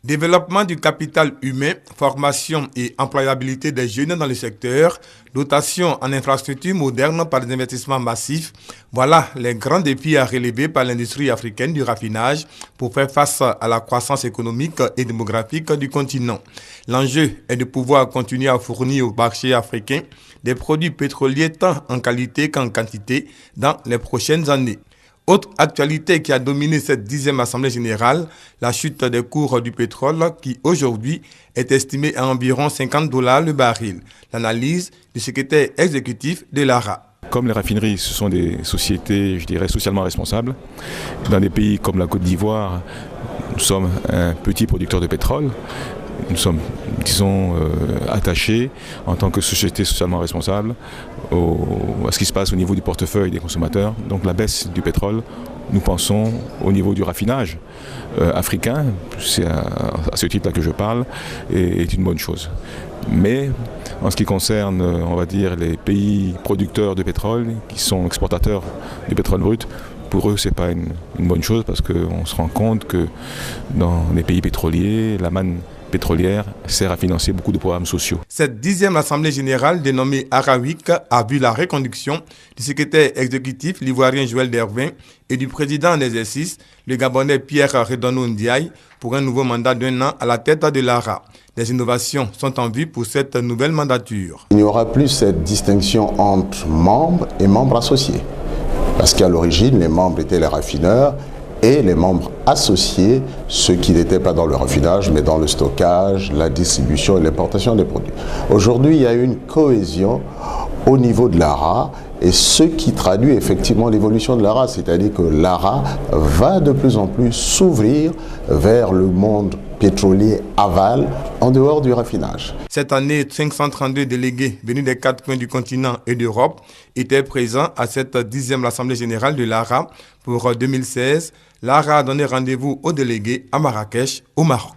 Développement du capital humain, formation et employabilité des jeunes dans le secteur, dotation en infrastructures modernes par des investissements massifs, voilà les grands défis à relever par l'industrie africaine du raffinage pour faire face à la croissance économique et démographique du continent. L'enjeu est de pouvoir continuer à fournir au marché africain des produits pétroliers tant en qualité qu'en quantité dans les prochaines années. Autre actualité qui a dominé cette 10e Assemblée générale, la chute des cours du pétrole qui aujourd'hui est estimée à environ $50 le baril. L'analyse du secrétaire exécutif de l'ARA. Comme les raffineries, ce sont des sociétés, je dirais, socialement responsables. Dans des pays comme la Côte d'Ivoire, nous sommes un petit producteur de pétrole. Nous sommes, disons, attachés en tant que société socialement responsable à ce qui se passe au niveau du portefeuille des consommateurs. Donc la baisse du pétrole, nous pensons au niveau du raffinage africain, c'est à ce titre-là que je parle, est une bonne chose. Mais en ce qui concerne, on va dire, les pays producteurs de pétrole, qui sont exportateurs de pétrole brut, pour eux, ce n'est pas une bonne chose parce qu'on se rend compte que dans les pays pétroliers, la manne pétrolière sert à financer beaucoup de programmes sociaux. Cette 10e Assemblée générale dénommée ARA Week a vu la reconduction du secrétaire exécutif, l'ivoirien Joël Dervin, et du président en exercice, le Gabonais Pierre Redono Ndiaye, pour un nouveau mandat d'1 an à la tête de l'ARA. Des innovations sont en vue pour cette nouvelle mandature. Il n'y aura plus cette distinction entre membres et membres associés. Parce qu'à l'origine, les membres étaient les raffineurs et les membres associés, ceux qui n'étaient pas dans le raffinage, mais dans le stockage, la distribution et l'importation des produits. Aujourd'hui, il y a une cohésion au niveau de l'ARA, et ce qui traduit effectivement l'évolution de l'ARA, c'est-à-dire que l'ARA va de plus en plus s'ouvrir vers le monde pétrolier aval en dehors du raffinage. Cette année, 532 délégués venus des 4 coins du continent et d'Europe étaient présents à cette 10e Assemblée générale de l'ARA. Pour 2016, l'ARA a donné rendez-vous aux délégués à Marrakech, au Maroc.